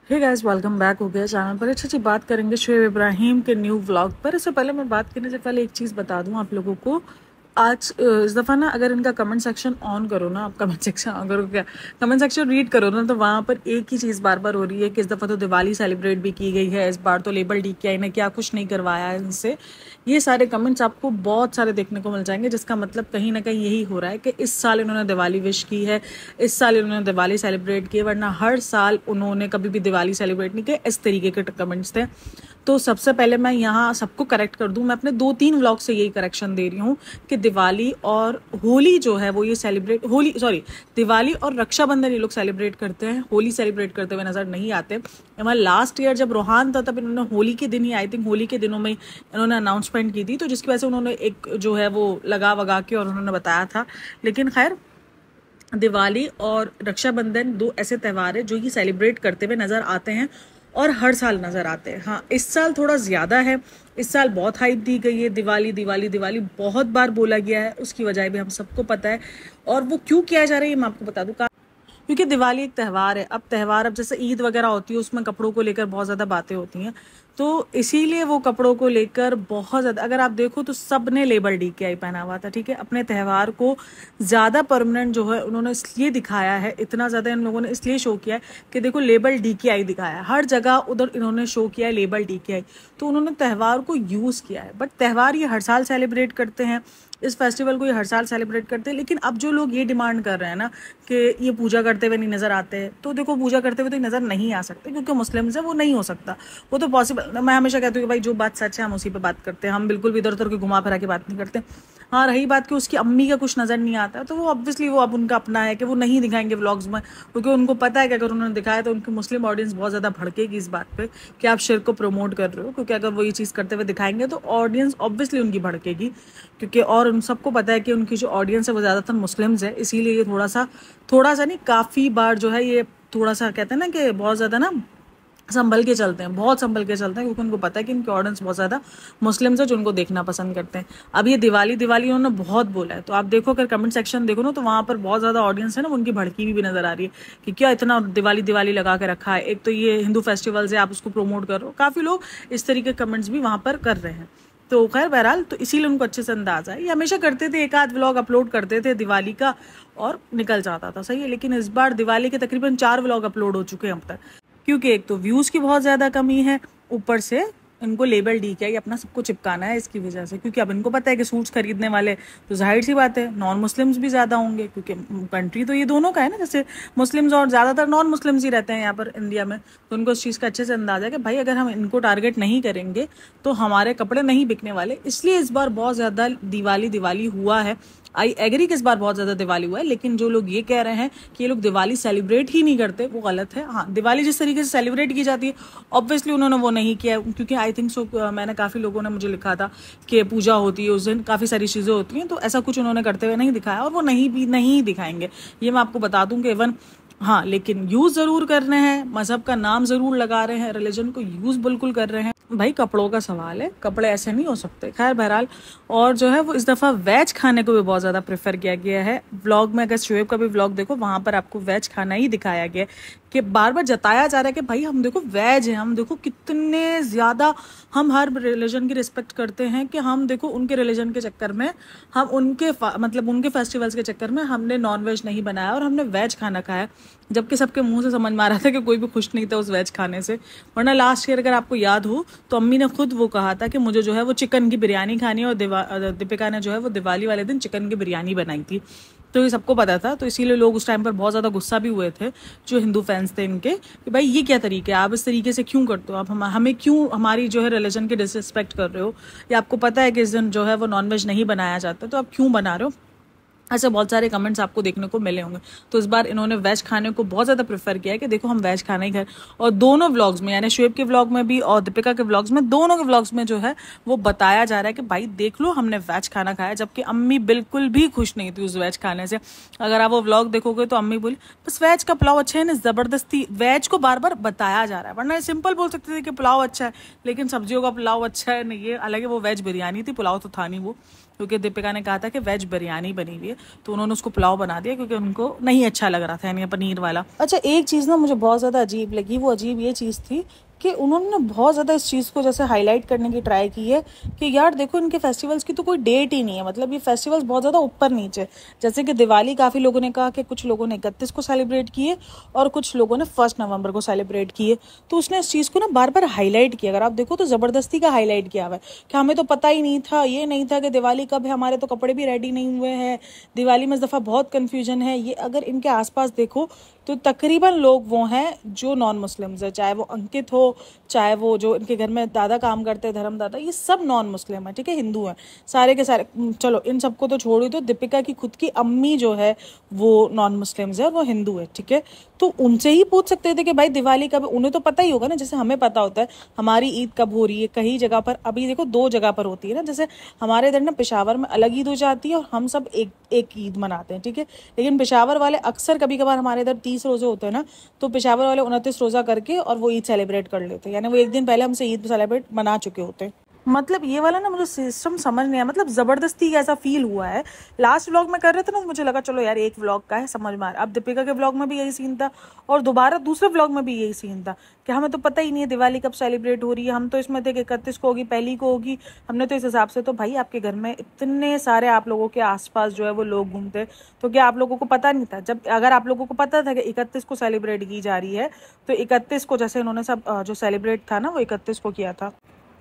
Hey guys, welcome back हो गया channel पर। अच्छी बात करेंगे शोएब इब्राहिम के न्यू व्लॉग पर। इससे पहले मैं बात करने से पहले एक चीज़ बता दूं आप लोगों को। आज इस दफ़ा ना, अगर इनका कमेंट सेक्शन ऑन करो ना, आप कमेंट सेक्शन ऑन करो क्या, कमेंट सेक्शन रीड करो ना, तो वहाँ पर एक ही चीज़ बार बार हो रही है कि इस दफ़ा तो दिवाली सेलिब्रेट भी की गई है, इस बार तो लेबल DKI ने क्या कुछ नहीं करवाया है इनसे। ये सारे कमेंट्स आपको बहुत सारे देखने को मिल जाएंगे, जिसका मतलब कहीं ना कहीं यही हो रहा है कि इस साल इन्होंने दिवाली विश की है, इस साल इन्होंने दिवाली सेलिब्रेट की है, वरना हर साल उन्होंने कभी भी दिवाली सेलिब्रेट नहीं किया। इस तरीके के कमेंट्स थे। तो सबसे पहले मैं यहाँ सबको करेक्ट कर दूं, मैं अपने 2-3 व्लॉग से यही करेक्शन दे रही हूँ कि दिवाली और होली जो है वो ये सेलिब्रेट, दिवाली और रक्षाबंधन ये लोग सेलिब्रेट करते हैं, होली सेलिब्रेट करते हुए नजर नहीं आते। हमारा लास्ट ईयर जब रोहान था तब इन्होंने होली के दिन ही, आई थिंक होली के दिनों में इन्होंने अनाउंसमेंट की थी, तो जिसकी वजह से उन्होंने एक जो है वो लगा वगा के और उन्होंने बताया था। लेकिन खैर, दिवाली और रक्षाबंधन दो ऐसे त्यौहार है जो ये सेलिब्रेट करते हुए नजर आते हैं और हर साल नजर आते हैं। हाँ, इस साल थोड़ा ज्यादा है, इस साल बहुत हाइप दी गई है, दिवाली दिवाली दिवाली बहुत बार बोला गया है। उसकी वजह भी हम सबको पता है, और वो क्यों किया जा रहा है ये मैं आपको बता दूं। क्योंकि दिवाली एक त्यौहार है। अब जैसे ईद वगैरह होती है, उसमें कपड़ों को लेकर बहुत ज़्यादा बातें होती हैं, तो इसीलिए वो कपड़ों को लेकर बहुत ज़्यादा, अगर आप देखो तो सब ने लेबल DKI पहना हुआ था, ठीक है। अपने त्यौहार को ज़्यादा परमानेंट जो है उन्होंने इसलिए दिखाया है, इतना ज़्यादा इन लोगों ने इसलिए शो किया है कि देखो लेबल DKI दिखाया है, हर जगह उधर इन्होंने शो किया है लेबल DKI, तो उन्होंने त्यौहार को यूज़ किया है। बट त्यौहार ये हर साल सेलिब्रेट करते हैं, इस फेस्टिवल को ये हर साल सेलिब्रेट करते हैं। लेकिन अब जो लोग ये डिमांड कर रहे हैं ना कि ये पूजा करते हुए नहीं नजर आते, तो देखो पूजा करते हुए तो नजर नहीं आ सकते, क्योंकि मुस्लिम्स है, वो नहीं हो सकता, वो तो पॉसिबल। मैं हमेशा कहती हूँ कि भाई जो बात सच है हम उसी पे बात करते हैं, हम बिल्कुल भी इधर उधर के घुमा फिरा के बात नहीं करते। हाँ, रही बात कि उसकी अम्मी का कुछ नजर नहीं आता, तो वो ऑब्वियसली वो अब उनका अपना है कि वो नहीं दिखाएंगे व्लॉग्स में, क्योंकि उनको पता है कि अगर उन्होंने दिखाया तो उनकी मुस्लिम ऑडियंस बहुत ज्यादा भड़केगी इस बात पे कि आप शिर्क को प्रमोट कर रहे हो। क्योंकि अगर वो ये चीज करते हुए दिखाएंगे तो ऑडियंस ऑब्वियसली उनकी भड़केगी, क्योंकि और उन सबको पता है कि उनकी जो ऑडियंस है वो ज़्यादातर मुस्लिम्स है। इसीलिए ये थोड़ा सा नहीं, काफ़ी बार जो है ये थोड़ा सा कहते हैं ना कि बहुत ज़्यादा ना संभल के चलते हैं, बहुत संभल के चलते हैं, क्योंकि उनको पता है कि इनकी ऑडियंस बहुत ज़्यादा मुस्लिम्स है जो उनको देखना पसंद करते हैं। अब ये दिवाली दिवाली उन्होंने बहुत बोला है, तो आप देखो, अगर कमेंट सेक्शन देखो ना, तो वहाँ पर बहुत ज़्यादा ऑडियंस है ना, उनकी भड़की भी नजर आ रही है कि क्या इतना दिवाली दिवाली लगा के रखा है, एक तो ये हिंदू फेस्टिवल्स है, आप उसको प्रमोट कर रहे हो। काफ़ी लोग इस तरीके के कमेंट्स भी वहाँ पर कर रहे हैं। तो खैर बहरहाल, तो इसीलिए उनको अच्छे से अंदाजा है। ये हमेशा करते थे, एक आध व्लॉग अपलोड करते थे दिवाली का और निकल जाता था, सही है। लेकिन इस बार दिवाली के तकरीबन 4 व्लॉग अपलोड हो चुके हैं अब तक, क्योंकि एक तो व्यूज़ की बहुत ज़्यादा कमी है, ऊपर से इनको लेबल DKI अपना सबको चिपकाना है इसकी वजह से। क्योंकि अब इनको पता है कि सूट्स खरीदने वाले तो जाहिर सी बात है नॉन मुस्लिम्स भी ज़्यादा होंगे, क्योंकि कंट्री तो ये दोनों का है ना, जैसे मुस्लिम्स और ज़्यादातर नॉन मुस्लिम्स ही रहते हैं यहाँ पर इंडिया में। तो उनको उस चीज़ का अच्छे से अंदाजा है कि भाई अगर हम इनको टारगेट नहीं करेंगे तो हमारे कपड़े नहीं बिकने वाले। इसलिए इस बार बहुत ज़्यादा दिवाली दिवाली हुआ है। आई एग्री कि इस बार बहुत ज़्यादा दिवाली हुआ है, लेकिन जो लोग ये कह रहे हैं कि ये लोग दिवाली सेलिब्रेट ही नहीं करते, वो गलत है। हाँ, दिवाली जिस तरीके से सेलिब्रेट की जाती है ऑब्वियसली उन्होंने वो नहीं किया, क्योंकि आई थिंक सो मैंने काफ़ी लोगों ने मुझे लिखा था कि पूजा होती है उस दिन, काफ़ी सारी चीज़ें होती हैं, तो ऐसा कुछ उन्होंने करते हुए नहीं दिखाया, और वो नहीं दिखाएंगे, ये मैं आपको बता दूं कि इवन। हाँ, लेकिन यूज़ ज़रूर कर रहे हैं, मज़हब का नाम ज़रूर लगा रहे हैं, रिलीजन को यूज़ बिल्कुल कर रहे हैं। भाई कपड़ों का सवाल है, कपड़े ऐसे नहीं हो सकते। खैर बहरहाल, और जो है वो इस दफ़ा वेज खाने को भी बहुत ज़्यादा प्रेफर किया गया है व्लॉग में। अगर शोएब का भी व्लॉग देखो, वहाँ पर आपको वेज खाना ही दिखाया गया है, कि बार बार जताया जा रहा है कि भाई हम देखो वेज है, हम देखो कितने ज़्यादा हम हर रिलीजन की रिस्पेक्ट करते हैं, कि हम देखो उनके रिलीजन के चक्कर में, हम मतलब उनके फेस्टिवल्स के चक्कर में हमने नॉन वेज नहीं बनाया और हमने वेज खाना खाया। जबकि सबके मुंह से समझ में आ रहा था कि कोई भी खुश नहीं था उस वेज खाने से। वरना लास्ट ईयर अगर आपको याद हो तो अम्मी ने खुद वो कहा था कि मुझे जो है वो चिकन की बिरयानी खानी है, और दीपिका ने जो है वो दिवाली वाले दिन चिकन की बिरयानी बनाई थी। तो ये सबको पता था, तो इसीलिए लोग उस टाइम पर बहुत ज़्यादा गुस्सा भी हुए थे जो हिंदू फैंस थे इनके, कि भाई ये क्या तरीका है, आप इस तरीके से क्यों करते हो, आप हमें क्यों हमारी जो है रिलीजन की डिसरिस्पेक्ट कर रहे हो, या आपको पता है कि इस दिन जो है वो नॉनवेज नहीं बनाया जाता, तो आप क्यों बना रहे हो। ऐसे बहुत सारे कमेंट्स आपको देखने को मिले होंगे। तो इस बार इन्होंने वेज खाने को बहुत ज़्यादा प्रेफर किया है कि देखो हम वेज खाना ही खाएं, और दोनों व्लॉग्स में, यानी शोएब के व्लॉग में भी और दीपिका के व्लॉग्स में, दोनों के व्लॉग्स में जो है वो बताया जा रहा है कि भाई देख लो हमने वेज खाना खाया। जबकि अम्मी बिल्कुल भी खुश नहीं थी उस वेज खाने से। अगर आप वो व्लॉग देखोगे तो अम्मी बोली बस वेज का पुलाव अच्छा है ना, ज़बरदस्ती वेज को बार बार बताया जा रहा है। वरना सिंपल बोल सकते थे कि पुलाव अच्छा है, लेकिन सब्जियों का पुलाव अच्छा है नहीं, ये अलग है। वो वेज बिरयानी थी, पुलाव तो था नहीं वो, क्योंकि दीपिका ने कहा था कि वेज बिरयानी बनी हुई है। तो उन्होंने उसको पुलाव बना दिया क्योंकि उनको नहीं अच्छा लग रहा था यानी पनीर वाला। अच्छा, एक चीज़ ना मुझे बहुत ज़्यादा अजीब लगी, वो अजीब ये चीज़ थी कि उन्होंने ना बहुत ज़्यादा इस चीज़ को जैसे हाईलाइट करने की ट्राई की है कि यार देखो इनके फेस्टिवल्स की तो कोई डेट ही नहीं है, मतलब ये फेस्टिवल्स बहुत ज़्यादा ऊपर नीचे। जैसे कि दिवाली काफ़ी लोगों ने कहा कि कुछ लोगों ने 31 को सेलिब्रेट किए और कुछ लोगों ने 1 नवंबर को सेलिब्रेट किए। तो उसने इस चीज़ को ना बार बार हाईलाइट किया, अगर आप देखो तो ज़बरदस्ती का हाईलाइट किया हुआ है कि हमें तो पता ही नहीं था, ये नहीं था कि दिवाली कब है, हमारे तो कपड़े भी रेडी नहीं हुए हैं, दिवाली में इस दफ़ा बहुत कन्फ्यूजन है। ये अगर इनके आसपास देखो तो तकरीबन लोग वो हैं जो नॉन मुस्लिम्स है, चाहे वो अंकित हो, चाहे वो जो इनके घर में दादा काम करते हैं धर्म दादा, ये सब नॉन मुस्लिम है, ठीक है, हिंदू हैं सारे के सारे। चलो इन सबको तो छोड़ ही दो, दीपिका की खुद की अम्मी जो है वो नॉन मुस्लिम्स है और वो हिंदू है, ठीक है। तो उनसे ही पूछ सकते थे कि भाई दिवाली कब, उन्हें तो पता ही होगा ना, जैसे हमें पता होता है हमारी ईद कब हो रही है। कई जगह पर अभी देखो 2 जगह पर होती है ना, जैसे हमारे इधर ना पेशावर में अलग ईद हो जाती है और हम सब एक ईद मनाते हैं, ठीक है। लेकिन पेशावर वाले अक्सर कभी कभार, हमारे इधर 30 रोजे होते हैं ना, तो पेशावर वाले 29 रोजा करके और वो ईद सेलिब्रेट कर लेते हैं, यानी वो एक दिन पहले हमसे ईद सेलिब्रेट मना चुके होते हैं। मतलब ये वाला ना मुझे सिस्टम समझ नहीं आया, मतलब जबरदस्ती ऐसा फील हुआ है। लास्ट व्लॉग में कर रहे थे ना, तो मुझे लगा चलो यार एक व्लॉग का है, समझ में आ रहा। अब दीपिका के व्लॉग में भी यही सीन था और दोबारा दूसरे व्लॉग में भी यही सीन था कि हमें तो पता ही नहीं है दिवाली कब सेलिब्रेट हो रही है, हम तो इसमें थे कि 31 को होगी, पहली को होगी, हमने तो इस हिसाब से। तो भाई आपके घर में इतने सारे आप लोगों के आसपास जो है वो लोग घूमते, तो क्या आप लोगों को पता नहीं था? जब अगर आप लोगों को पता था कि 31 को सेलिब्रेट की जा रही है, तो 31 को जैसे इन्होंने सब जो सेलिब्रेट था ना वो 31 को किया था,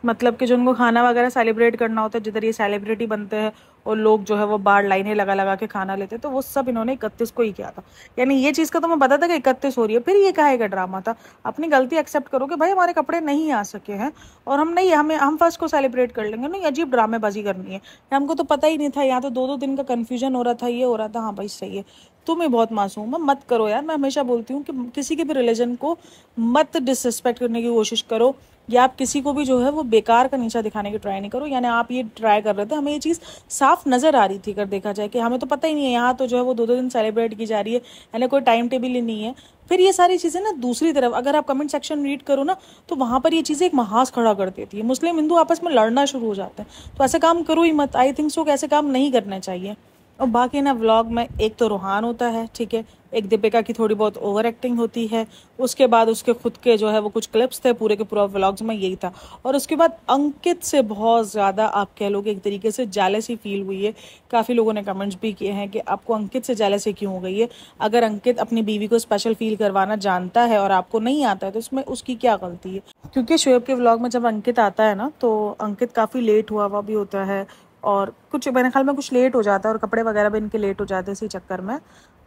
मतलब कि जो उनको खाना वगैरह सेलिब्रेट करना होता है, जिधर ये सेलिब्रिटी बनते हैं और लोग जो है वो बाहर लाइनें लगा लगा के खाना लेते, तो वो सब इन्होंने 31 को ही किया था। यानी ये चीज़ का तो मैं पता था कि 31 हो रही है, फिर ये काहे का ड्रामा था? अपनी गलती एक्सेप्ट करो कि भाई हमारे कपड़े नहीं आ सके हैं और हम 1 को सेलिब्रेट कर लेंगे। नहीं, अजीब ड्रामेबाजी करनी है। हमको तो पता ही नहीं था, यहाँ तो 2-2 दिन का कन्फ्यूजन हो रहा था, ये हो रहा था। हाँ भाई सही है, तुम ही बहुत मासूम है, मत करो यार। मैं हमेशा बोलती हूँ कि किसी के भी रिलीजन को मत डिसरिस्पेक्ट करने की कोशिश करो, या आप किसी को भी जो है वो बेकार का नीचा दिखाने की ट्राई नहीं करो। यानी आप ये ट्राई कर रहे थे, हमें ये चीज़ साफ नज़र आ रही थी अगर देखा जाए कि हमें तो पता ही नहीं है, यहाँ तो जो है वो 2-2 दिन सेलिब्रेट की जा रही है, यानी कोई टाइम टेबल ही नहीं है। फिर ये सारी चीज़ें ना दूसरी तरफ अगर आप कमेंट सेक्शन रीड करो ना, तो वहाँ पर ये चीज़ें एक महाज खड़ा कर देती है, मुस्लिम हिंदू आपस में लड़ना शुरू हो जाते हैं। तो ऐसे काम करो ही मत, आई थिंक सो कि ऐसे काम नहीं करने चाहिए। और बाकी ना व्लॉग में एक तो रूहान होता है, ठीक है, एक दीपिका की थोड़ी बहुत ओवर एक्टिंग होती है, उसके बाद उसके खुद के जो है वो कुछ क्लिप्स थे, पूरे के पूरा व्लॉग्स में यही था। और उसके बाद अंकित से बहुत ज़्यादा आप कह लो कि एक तरीके से जेलसी फील हुई है। काफ़ी लोगों ने कमेंट्स भी किए हैं कि आपको अंकित से जेलसी क्यों हो गई है? अगर अंकित अपनी बीवी को स्पेशल फील करवाना जानता है और आपको नहीं आता है, तो इसमें उसकी क्या गलती है? क्योंकि शोएब के व्लॉग में जब अंकित आता है ना, तो अंकित काफ़ी लेट हुआ भी होता है और कुछ मेरे ख्याल में कुछ लेट हो जाता है और कपड़े वगैरह भी इनके लेट हो जाते हैं इसी चक्कर में।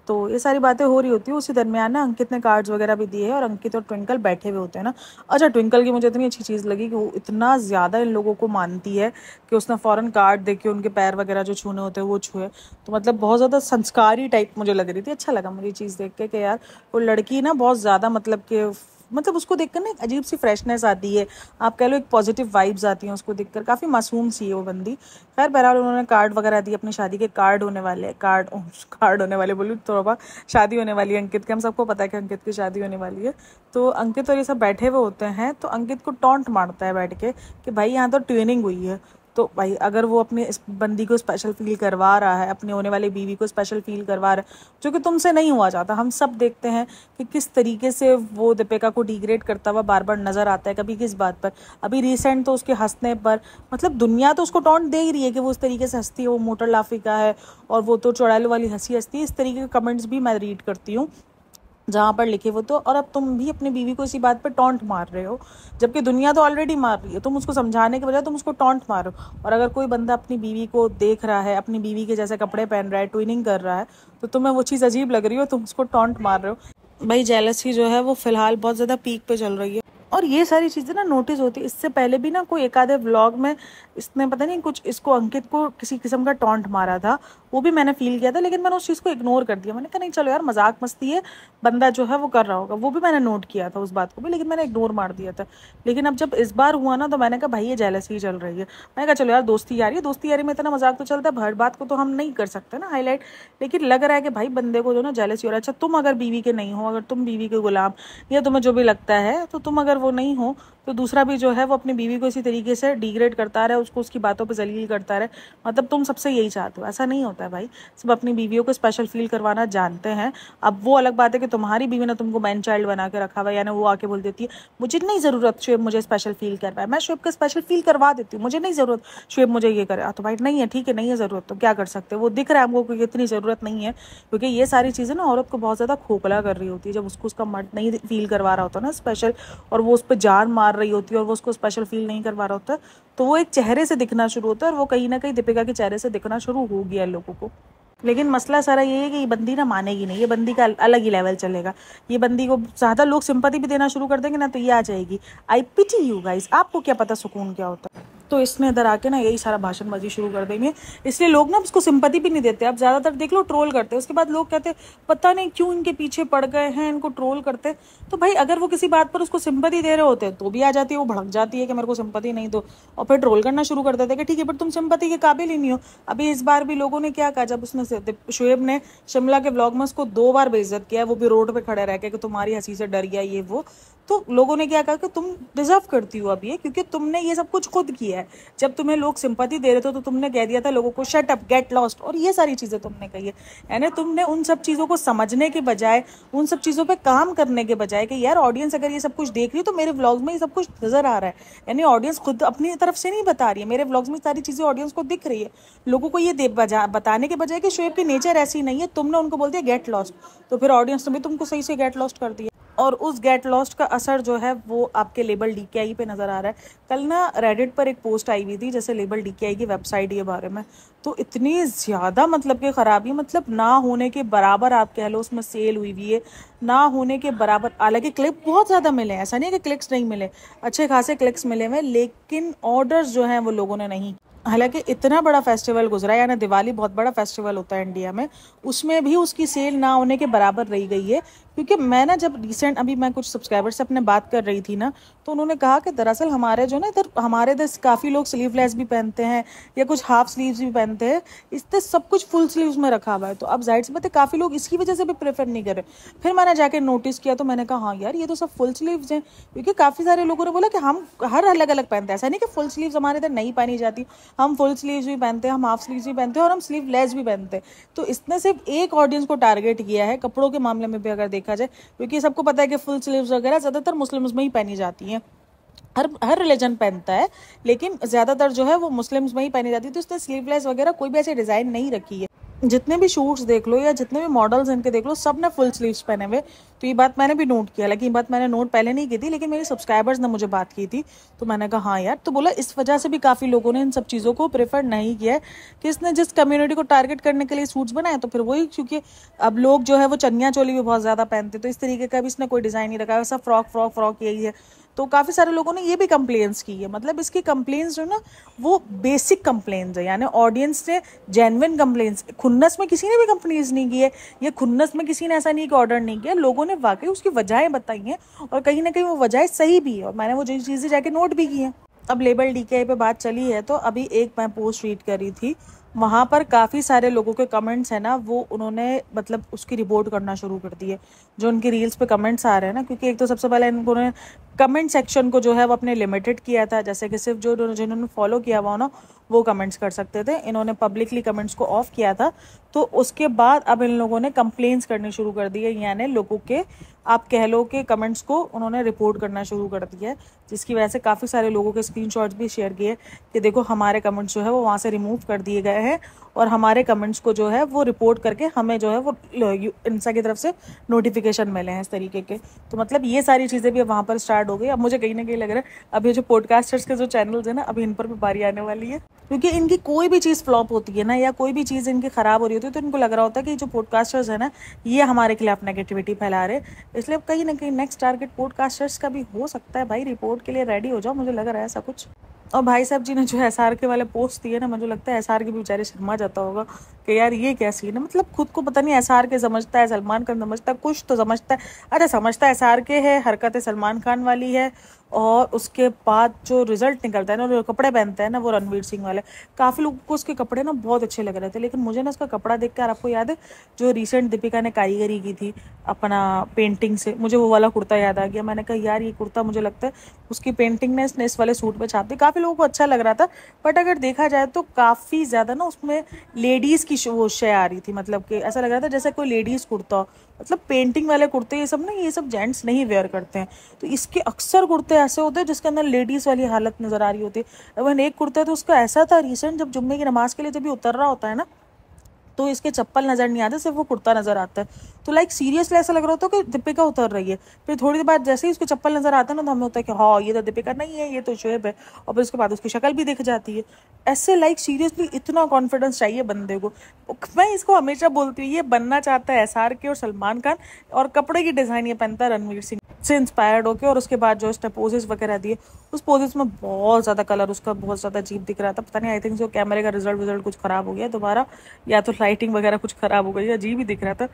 तो ये सारी बातें हो रही होती है। उसी दरमियान ना अंकित ने कार्ड्स वगैरह भी दिए हैं और अंकित और ट्विंकल बैठे हुए होते हैं ना। अच्छा, ट्विंकल की मुझे इतनी अच्छी चीज़ लगी कि वो इतना ज़्यादा इन लोगों को मानती है कि उसने फ़ौरन कार्ड दे के उनके पैर वगैरह जो छूने होते हैं वो छुए। तो मतलब बहुत ज़्यादा संस्कारी टाइप मुझे लग रही थी। अच्छा लगा मुझे ये चीज़ देख के कि यार वो लड़की ना बहुत ज़्यादा मतलब उसको देखकर ना एक अजीब सी फ्रेशनेस आती है, आप कह लो एक पॉजिटिव वाइब्स आती हैं उसको देखकर। काफ़ी मासूम सी है वो बंदी। खैर बहरहाल उन्होंने कार्ड वगैरह दिए, अपनी शादी के कार्ड होने वाले बोलूँ तो शादी होने वाली है अंकित की। हम सबको पता है कि अंकित की शादी होने वाली है। तो अंकित और ये सब बैठे हुए होते हैं, तो अंकित को टॉन्ट मारता है बैठ के कि भाई यहाँ तो ट्यूनिंग हुई है। तो भाई अगर वो अपने इस बंदी को स्पेशल फील करवा रहा है, अपने होने वाली बीवी को स्पेशल फील करवा रहा है, जो कि तुमसे नहीं हुआ जाता। हम सब देखते हैं कि किस तरीके से वो दीपिका को डिग्रेड करता हुआ बार बार नजर आता है, कभी किस बात पर। अभी रिसेंट तो उसके हंसने पर, मतलब दुनिया तो उसको टॉन्ट दे ही रही है कि वो उस तरीके से हंसती है, वो मोटर लाफी का है और वो तो चौड़ालू वाली हंसी हंसती है। इस तरीके के कमेंट्स भी मैं रीड करती हूँ जहाँ पर लिखे वो तो। और अब तुम भी अपनी बीवी को इसी बात पर टॉन्ट मार रहे हो, जबकि दुनिया तो ऑलरेडी मार रही है। तुम उसको समझाने के बजाय तुम उसको टॉन्ट मारो। और अगर कोई बंदा अपनी बीवी को देख रहा है, अपनी बीवी के जैसे कपड़े पहन रहा है, ट्विनिंग कर रहा है, तो तुम्हें वो चीज़ अजीब लग रही हो, तुम उसको टॉन्ट मार रहे हो। भाई जेलसी जो है वो फिलहाल बहुत ज़्यादा पीक पे चल रही है और ये सारी चीज़ें ना नोटिस होती है। इससे पहले भी ना कोई एक आधे व्लॉग में इसने पता नहीं कुछ इसको अंकित को किसी किस्म का टॉन्ट मारा था, वो भी मैंने फील किया था, लेकिन मैंने उस चीज़ को इग्नोर कर दिया। मैंने कहा नहीं चलो यार मजाक मस्ती है, बंदा जो है वो कर रहा होगा। वो भी मैंने नोट किया था उस बात को भी, लेकिन मैंने इग्नोर मार दिया था। लेकिन अब जब इस बार हुआ ना, तो मैंने कहा भाई ये जेलसी चल रही है। मैंने कहा चलो यार दोस्ती यारी है, दोस्ती यारी में इतना मजाक तो चलता है, हर बात को तो हम नहीं कर सकते ना हाईलाइट। लेकिन लग रहा है कि भाई बंदे को जो ना जेलसी हो रहा है। अच्छा तुम अगर बीवी के नहीं हो, अगर तुम बीवी के गुलाम या तुम्हें जो भी लगता है, तो तुम अगर वो नहीं हो तो दूसरा भी जो है वो अपनी बीवी को इसी तरीके से डिग्रेड करता रहे, उसको उसकी बातों पे जलील करता रहे। मतलब तुम सबसे यही चाहते हो, ऐसा नहीं होता है भाई। सब अपनी बीवियों को स्पेशल फील करवाना जानते हैं। अब वो अलग बात है कि तुम्हारी बीवी ने तुमको मैन चाइल्ड बना के रखा हुआ है, यानी वो आके बोल देती है मुझे नहीं ज़रूरत शुएब मुझे स्पेशल फील कर पाए, मैं शुएब को स्पेशल फील करवा देती हूँ, मुझे नहीं ज़रूरत शुएब मुझे ये करे। तो भाई नहीं है, ठीक है, नहीं है ज़रूरत तो क्या कर सकते हैं। वो दिख रहा है हमको कि इतनी ज़रूरत नहीं है, क्योंकि ये सारी चीज़ें ना औरत को बहुत ज़्यादा खोखला कर रही होती है। जब उसको उसका मर्द नहीं फील करवा रहा होता ना स्पेशल, और वो उस पर जान मार रही होती है और वो उसको स्पेशल फील नहीं करवा रहा होता, तो वो एक चेहरे से दिखना शुरू होता है, और वो कहीं ना कहीं दीपिका के चेहरे से दिखना शुरू हो गया लोगों को। लेकिन मसला सारा ये है कि ये बंदी ना मानेगी नहीं, ये बंदी का अलग ही लेवल चलेगा। ये बंदी को ज़्यादा लोग सिंपैथी भी देना शुरू कर देंगे ना, तो ये आ जाएगी आई पिटी यू गाइस, आपको क्या पता सुकून क्या होता है। तो इसने इधर आके ना यही सारा भाषणबाजी शुरू कर देंगे, इसलिए लोग ना उसको सिंपैथी भी नहीं देते। आप ज़्यादातर देख लो ट्रोल करते हैं, उसके बाद लोग कहते पता नहीं क्यों इनके पीछे पड़ गए हैं, इनको ट्रोल करते। तो भाई अगर वो किसी बात पर उसको सिंपैथी दे रहे होते तो भी आ जाती है, वो भड़क जाती है कि मेरे को सिंपैथी नहीं दो, और फिर ट्रोल करना शुरू कर देते कि ठीक है बट तुम सिंपैथी के काबिल ही नहीं हो। अभी इस बार भी लोगों ने क्या कहा, जब उसने शुएब ने शिमला के व्लॉग में उसको 2 बार बेइज्जत किया, वो भी रोड पे खड़े रह के कि तुम्हारी हंसी से डर गया ये वो, तो लोगों ने क्या कहा कि तुम डिजर्व करती हो अब ये, क्योंकि तुमने ये सब कुछ खुद किया है। जब तुम्हें लोग सिंपैथी दे रहे थे तो तुमने कह दिया था लोगों को शट अप गेट लॉस्ट, और ये सारी चीज़ें तुमने कही है। यानी तुमने उन सब चीज़ों को समझने के बजाय, उन सब चीज़ों पे काम करने के बजाय कि यार ऑडियंस अगर ये सब कुछ देख रही है तो मेरे व्लॉग्स में ये सब कुछ नजर आ रहा है, यानी ऑडियंस खुद अपनी तरफ से नहीं बता रही है, मेरे व्लॉग्स में सारी चीज़ें ऑडियंस को दिख रही है। लोगों को ये बताने के बजाय कि शुएब की नेचर ऐसी नहीं है, तुमने उनको बोल दिया गेट लॉस्ट, तो फिर ऑडियंस ने भी तुमको सही से गेट लॉस्ट कर दिया। और उस गेट लॉस्ट का असर जो है वो आपके लेबल DKI पे नज़र आ रहा है। कल ना रेडिट पर एक पोस्ट आई हुई थी जैसे लेबल DKI की वेबसाइट के बारे में, तो इतनी ज़्यादा मतलब कि ख़राबी, मतलब ना होने के बराबर आप कह लो उसमें सेल हुई हुई है, ना होने के बराबर। हालांकि क्लिप बहुत ज़्यादा मिले, ऐसा नहीं है कि क्लिक्स नहीं मिले, अच्छे खासे क्लिक्स मिले हुए, लेकिन ऑर्डर्स जो हैं वो लोगों ने नहीं। हालांकि इतना बड़ा फेस्टिवल गुजरा, यानी दिवाली बहुत बड़ा फेस्टिवल होता है इंडिया में, उसमें भी उसकी सेल ना होने के बराबर रही गई है। क्योंकि मैं ना जब रिसेंट अभी मैं कुछ सब्सक्राइबर से अपने बात कर रही थी ना, तो उन्होंने कहा कि दरअसल हमारे जो ना इधर हमारे इधर काफ़ी लोग स्लीवलेस भी पहनते हैं या कुछ हाफ स्लीव्स भी पहनते हैं, इससे सब कुछ फुल स्लीव्स में रखा हुआ है। तो अब जाहिर सी बात है काफ़ी लोग इसकी वजह से भी प्रेफर नहीं कर रहे। फिर मैंने जाके नोटिस किया तो मैंने कहा हाँ यार ये तो सब फुल स्लीव्स हैं, क्योंकि काफ़ी सारे लोगों ने बोला कि हम हर अलग अलग पहनते हैं, ऐसा नहीं कि फुल स्लीव्स हमारे इधर नहीं पहनी जाती, हम फुल स्लीव्स भी पहनते हैं, हम हाफ स्लीव्स भी पहनते हैं और हम स्लीवलेस भी पहनते हैं। तो इसने सिर्फ एक ऑडियंस को टारगेट किया है कपड़ों के मामले में भी अगर देखा जाए, क्योंकि सबको पता है कि फुल स्लीव्स वगैरह ज़्यादातर मुस्लिम्स में ही पहनी जाती हैं, हर रिलीजन पहनता है, लेकिन ज़्यादातर जो है वो मुस्लिम्स में ही पहनी जाती है। तो इसने स्लीवलेस वगैरह कोई भी ऐसे डिज़ाइन नहीं रखी है। जितने भी शूट्स देख लो या जितने भी मॉडल्स इनके देख लो, सब ने फुल स्लीव्स पहने हुए। तो ये बात मैंने भी नोट किया, लेकिन ये बात मैंने नोट पहले नहीं की थी, लेकिन मेरे सब्सक्राइबर्स ने मुझे बात की थी, तो मैंने कहा हाँ यार। तो बोला इस वजह से भी काफ़ी लोगों ने इन सब चीज़ों को प्रेफर नहीं किया है कि इसने जिस कम्युनिटी को टारगेट करने के लिए सूट्स बनाए, तो फिर वही, क्योंकि अब लोग जो है वो चनिया चोली भी बहुत ज़्यादा पहनते, तो इस तरीके का भी इसने कोई डिज़ाइन नहीं रखा है, सब फ्रॉक यही है। तो काफ़ी सारे लोगों ने ये भी कंप्लेंट्स की है। मतलब इसकी कंप्लेंट्स जो ना वो बेसिक कंप्लेंट्स है, यानी ऑडियंस ने जेन्युइन कंप्लेंट्स, खुन्नस में किसी ने भी कंप्लेंट्स नहीं की है, ये खुन्नस में किसी ने ऐसा नहीं कि ऑर्डर नहीं किया, लोगों ने वाकई उसकी वजहें बताई हैं और कहीं ना कहीं वो वजह सही भी है, और मैंने वो चीज़ें जाके नोट भी की हैं। अब लेबल DKI पे बात चली है, तो अभी एक मैं पोस्ट रीड करी थी, वहाँ पर काफ़ी सारे लोगों के कमेंट्स हैं ना, वो उन्होंने मतलब उसकी रिपोर्ट करना शुरू कर दी है, जो उनकी रील्स पे कमेंट्स आ रहे हैं ना। क्योंकि एक तो सबसे पहले इन्होंने कमेंट सेक्शन को जो है वो अपने लिमिटेड किया था, जैसे कि सिर्फ जो जिन्होंने फॉलो किया हुआ ना वो कमेंट्स कर सकते थे, इन्होंने पब्लिकली कमेंट्स को ऑफ किया था। तो उसके बाद अब इन लोगों ने कंप्लेंट्स करनी शुरू कर दी है, यानी लोगों के आप कह लो कि कमेंट्स को उन्होंने रिपोर्ट करना शुरू कर दिया है, जिसकी वजह से काफ़ी सारे लोगों के स्क्रीनशॉट्स भी शेयर किए कि देखो हमारे कमेंट्स जो है वो वहाँ से रिमूव कर दिए गए हैं, और हमारे कमेंट्स को जो है वो रिपोर्ट करके हमें जो है वो इंस्टा की तरफ से नोटिफिकेशन मिले हैं इस तरीके के। तो मतलब ये सारी चीज़ें भी वहाँ पर स्टार्ट हो गई। अब मुझे कहीं ना कहीं लग रहा है अब ये जो पॉडकास्टर्स के जो चैनल्स हैं ना, अभी इन पर भी बारी आने वाली है, क्योंकि इनकी कोई भी चीज़ फ्लॉप होती है ना, या कोई भी चीज़ इनकी ख़राब हो रही होती है, तो इनको लग रहा होता है कि जो पॉडकास्टर्स है ना ये हमारे खिलाफ नेगेटिविटी फैला रहे। इसलिए कहीं ना कहीं नेक्स्ट टारगेट पॉडकास्टर्स का भी हो सकता है। भाई रिपोर्ट के लिए रेडी हो जाओ, मुझे लग रहा है ऐसा कुछ। और भाई साहब जी ने जो SR के वाले पोस्ट दिए ना, मुझे लगता है SR के भी बेचारे शर्मा जाता होगा कि यार ये क्या सीन है। मतलब खुद को पता नहीं SR के समझता है, सलमान खान समझता है, कुछ तो समझता है। अच्छा, समझता है SR के है, हरकतें सलमान खान वाली है, और उसके बाद जो रिजल्ट निकलता है ना, जो कपड़े पहनता है ना वो रणवीर सिंह वाले, काफ़ी लोगों को उसके कपड़े ना बहुत अच्छे लग रहे थे। लेकिन मुझे ना उसका कपड़ा देख कर, आपको याद है जो रिसेंट दीपिका ने कारीगरी की थी अपना पेंटिंग से, मुझे वो वाला कुर्ता याद आ गया। मैंने कहा यार ये कुर्ता मुझे लगता है उसकी पेंटिंग ने इस वाले सूट पे छाप दी। काफ़ी लोगों को अच्छा लग रहा था, बट अगर देखा जाए तो काफ़ी ज़्यादा ना उसमें लेडीज़ की वो शय आ रही थी। मतलब कि ऐसा लग रहा था जैसे कोई लेडीज़ कुर्ता हो। मतलब पेंटिंग वाले कुर्ते ये सब ना, ये सब जेंट्स नहीं वेयर करते हैं। तो इसके अक्सर कुर्ते ऐसे होते हैं जिसके अंदर लेडीज़ वाली हालत नज़र आ रही होती है। इवन एक कुर्ता तो उसका ऐसा था रिसेंट, जब जुम्मे की नमाज के लिए जब ये उतर रहा होता है ना, तो इसके चप्पल नज़र नहीं आते, सिर्फ वो कुर्ता नज़र आता है। तो लाइक सीरियसली ऐसा लग रहा होता है कि दीपिका उतर रही है। फिर थोड़ी देर बाद जैसे ही उसके चप्पल नज़र आता है ना, तो हमें होता है कि हाँ ये तो दीपिका नहीं है, ये तो शुएब है। और फिर उसके बाद उसकी शक्ल भी दिख जाती है। ऐसे लाइक सीरियसली इतना कॉन्फिडेंस चाहिए बंदे को। मैं इसको हमेशा बोलती हूँ, ये बनना चाहता है SR के और सलमान खान, और कपड़े की डिज़ाइन ये पहनता है रणवीर सिंह से इंस्पायर्ड होके। और उसके बाद जो उसने पोजेस वगैरह दिए, उस पोजेस में बहुत ज़्यादा कलर उसका बहुत ज़्यादा अजीब दिख रहा था। पता नहीं, आई थिंक जो कैमरे का रिजल्ट कुछ ख़राब हो गया दोबारा, या तो लाइटिंग वगैरह कुछ ख़राब हो गई, अजीब ही दिख रहा था।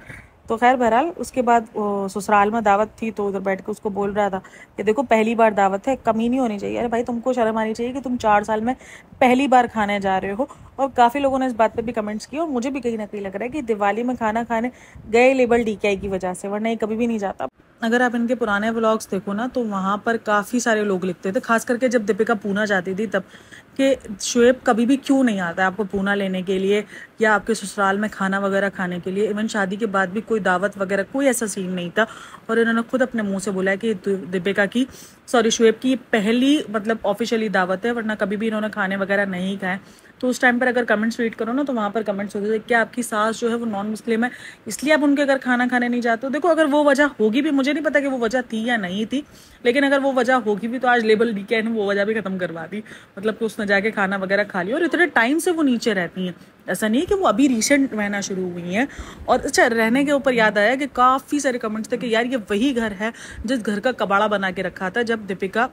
तो खैर बहरहाल उसके बाद ससुराल में दावत थी, तो उधर बैठ के उसको बोल रहा था कि देखो पहली बार दावत है, कमी नहीं होनी चाहिए। अरे भाई तुमको शर्म आनी चाहिए कि तुम 4 साल में पहली बार खाने जा रहे हो। और काफ़ी लोगों ने इस बात पे भी कमेंट्स किए, और मुझे भी कहीं ना कहीं लग रहा है कि दिवाली में खाना खाने गए लेबल DKI की वजह से, वरना ये कभी भी नहीं जाता। अगर आप इनके पुराने व्लॉग्स देखो ना, तो वहाँ पर काफ़ी सारे लोग लिखते थे, खास करके जब दीपिका पूना जाती थी तब, कि शुएब कभी भी क्यों नहीं आता आपको पूना लेने के लिए या आपके ससुराल में खाना वगैरह खाने के लिए। इवन शादी के बाद भी कोई दावत वगैरह कोई ऐसा सीन नहीं था। और इन्होंने खुद अपने मुंह से बोला है कि दीपिका की, सॉरी शुएब की पहली मतलब ऑफिशियली दावत है, वरना कभी भी इन्होंने खाने वगैरह नहीं खाए। तो उस टाइम पर अगर कमेंट्स रीड करो ना, तो वहाँ पर कमेंट्स होते थे कि आपकी सास जो है वो नॉन मुस्लिम है, इसलिए आप उनके घर खाना खाने नहीं जाते हो। देखो अगर वो वजह होगी भी, मुझे नहीं पता कि वो वजह थी या नहीं थी, लेकिन अगर वो वजह होगी भी तो आज लेबल DKI ने वो वजह भी खत्म करवा दी। मतलब कि उसने जाके खाना वगैरह खा लिया, और इतने टाइम से वो नीचे रहती हैं, ऐसा नहीं है कि वो अभी रिसेंट रहना शुरू हुई हैं। और अच्छा, रहने के ऊपर याद आया कि काफ़ी सारे कमेंट्स थे कि यार ये वही घर है जिस घर का कबाड़ा बना के रखा था जब दीपिका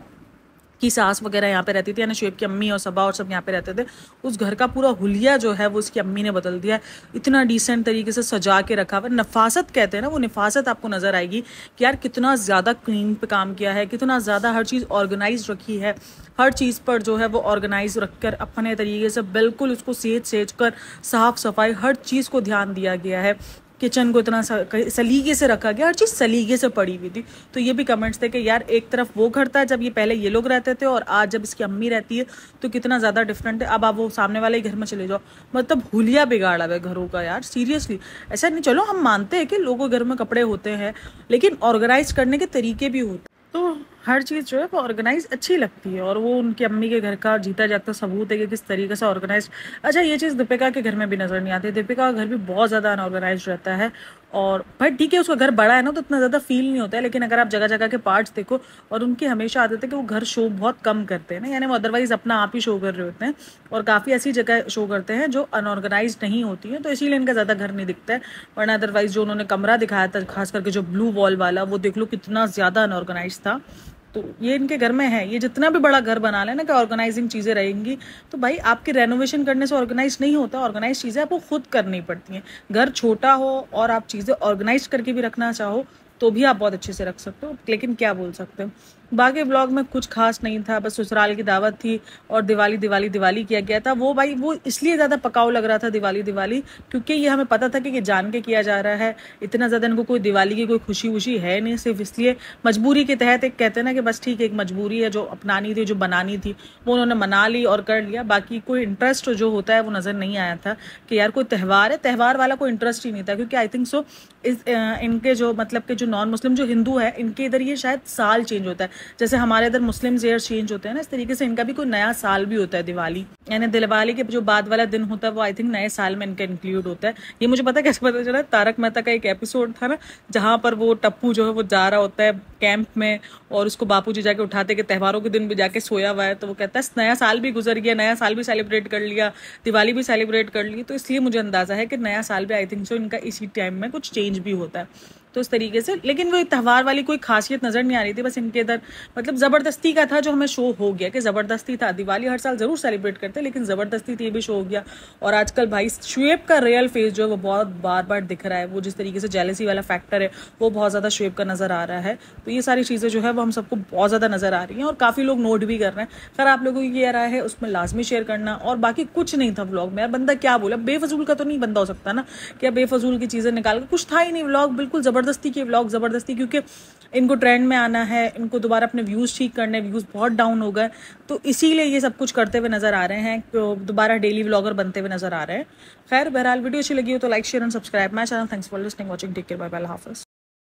की सास वगैरह यहाँ पे रहती थी, यानी शुएब की अम्मी और सबा और सब यहाँ पे रहते थे। उस घर का पूरा हुलिया जो है वो उसकी अम्मी ने बदल दिया। इतना डिसेंट तरीके से सजा के रखा हुआ, नफासत कहते हैं ना, वो नफासत आपको नजर आएगी कि यार कितना ज़्यादा क्लीन पे काम किया है, कितना ज़्यादा हर चीज़ ऑर्गेनाइज रखी है। हर चीज़ पर जो है वो ऑर्गेनाइज रखकर अपने तरीके से बिल्कुल उसको सेज कर साफ सफाई हर चीज़ को ध्यान दिया गया है। किचन को इतना सलीके से रखा गया, हर चीज़ सलीके से पड़ी हुई थी। तो ये भी कमेंट्स थे कि यार एक तरफ वो घर था जब ये पहले ये लोग रहते थे, और आज जब इसकी अम्मी रहती है तो कितना ज़्यादा डिफरेंट है। अब आप वो सामने वाले घर में चले जाओ, मतलब हुलिया बिगाड़ा हुआ है घरों का यार, सीरियसली। ऐसा नहीं, चलो हम मानते हैं कि लोगों के घर में कपड़े होते हैं, लेकिन ऑर्गेनाइज करने के तरीके भी होते हैं। तो हर चीज़ जो है वो ऑर्गेनाइज अच्छी लगती है, और वो उनकी अम्मी के घर का जीता जागता सबूत है कि किस तरीके से ऑर्गेनाइज। अच्छा, ये चीज़ दीपिका के घर में भी नज़र नहीं आती। दीपिका का घर भी बहुत ज़्यादा अनऑर्गेनाइज रहता है। और भाई ठीक है, उसका घर बड़ा है ना, तो इतना ज़्यादा फील नहीं होता है, लेकिन अगर आप जगह जगह के पार्ट्स देखो, और उनकी हमेशा आदत है कि वो घर शो बहुत कम करते हैं ना, यानी वो अदरवाइज अपना आप ही शो कर रहे होते हैं, और काफ़ी ऐसी जगह शो करते हैं जो अनऑर्गेनाइज नहीं होती है, तो इसीलिए इनका ज़्यादा घर नहीं दिखता है। वरना अदरवाइज जो उन्होंने कमरा दिखाया था, खास करके जो ब्लू वॉल वाला, वो देख लो कितना ज़्यादा अनऑर्गेनाइज था। तो ये इनके घर में है। ये जितना भी बड़ा घर बना लेना कि ऑर्गेनाइजिंग चीज़ें रहेंगी, तो भाई आपके रेनोवेशन करने से ऑर्गेनाइज नहीं होता। ऑर्गेनाइज चीज़ें आपको खुद करनी पड़ती हैं। घर छोटा हो और आप चीज़ें ऑर्गेनाइज करके भी रखना चाहो तो भी आप बहुत अच्छे से रख सकते हो, लेकिन क्या बोल सकते हो। बाकी ब्लॉग में कुछ खास नहीं था, बस ससुराल की दावत थी और दिवाली दिवाली दिवाली किया गया था। वो भाई वो इसलिए ज़्यादा पकाऊ लग रहा था दिवाली दिवाली, क्योंकि ये हमें पता था कि ये जान के किया जा रहा है। इतना ज़्यादा इनको कोई दिवाली की कोई खुशी वुशी है नहीं, सिर्फ इसलिए मजबूरी के तहत एक कहते हैं ना कि बस ठीक है, एक मजबूरी है जो अपनानी थी, जो बनानी थी, वो उन्होंने मना ली और कर लिया। बाकी कोई इंटरेस्ट जो होता है वो नज़र नहीं आया था कि यार कोई त्यौहार है, त्यौहार वाला कोई इंटरेस्ट ही नहीं था। क्योंकि आई थिंक सो इनके जो मतलब के जो नॉन मुस्लिम जो हिंदू है, इनके इधर ये शायद साल चेंज होता है, जैसे हमारे इधर मुस्लिम ईयर चेंज होते हैं ना, इस तरीके से इनका भी कोई नया साल भी होता है दिवाली। यानी दिवाली के जो बाद वाला दिन होता है वो आई थिंक नए साल में इनका इंक्लूड होता है। ये मुझे पता कैसे पता चला, तारक मेहता का एक एपिसोड था ना, जहाँ पर वो टप्पू जो है वो जा रहा होता है कैंप में, और उसको बापूजी जाके उठाते कि त्योहारों के दिन भी जाके सोया हुआ है, तो वो कहता है नया साल भी गुजर गया, नया साल भी सेलिब्रेट कर लिया, दिवाली भी सेलिब्रेट कर ली। तो इसलिए मुझे अंदाजा है कि नया साल भी आई थिंक सो इनका इसी टाइम में कुछ चेंज भी होता है। तो इस तरीके से, लेकिन वो त्यौहार वाली कोई खासियत नज़र नहीं आ रही थी। बस इनके इधर मतलब ज़बरदस्ती का था जो हमें शो हो गया कि ज़बरदस्ती था। दिवाली हर साल ज़रूर सेलिब्रेट करते लेकिन ज़बरदस्ती थी, ये भी शो हो गया। और आजकल भाई शुएब का रियल फेस जो है वो बहुत बार बार दिख रहा है। वो जिस तरीके से जेलसी वाला फैक्टर है वो बहुत ज़्यादा शुएब का नज़र आ रहा है। तो ये सारी चीज़ें जो है वो हम सबको बहुत ज़्यादा नज़र आ रही हैं और काफ़ी लोग नोट भी कर रहे हैं। खैर आप लोगों की ये राय है उसमें लाजमी शेयर करना। और बाकी कुछ नहीं था व्लॉग में। बंदा क्या बोला, बेफजूल का तो नहीं बंदा हो सकता ना कि बेफजूल की चीज़ें निकाल कर, कुछ था ही नहीं व्लॉग, बिल्कुल ज़बरदस्ती के व्लॉग, ज़बरदस्ती, क्योंकि इनको ट्रेंड में आना है, इनको दोबारा अपने व्यूज़ ठीक करने, व्यूज़ बहुत डाउन हो गए तो इसीलिए ये सब कुछ करते हुए नज़र आ रहे हैं, तो दोबारा डेली व्लॉगर बनते हुए नज़र आ रहे हैं। खैर बहरहाल वीडियो अच्छी लगी हो तो like share and subscribe my channel. Thanks for listening, watching, take care, bye bye, हाफिज़।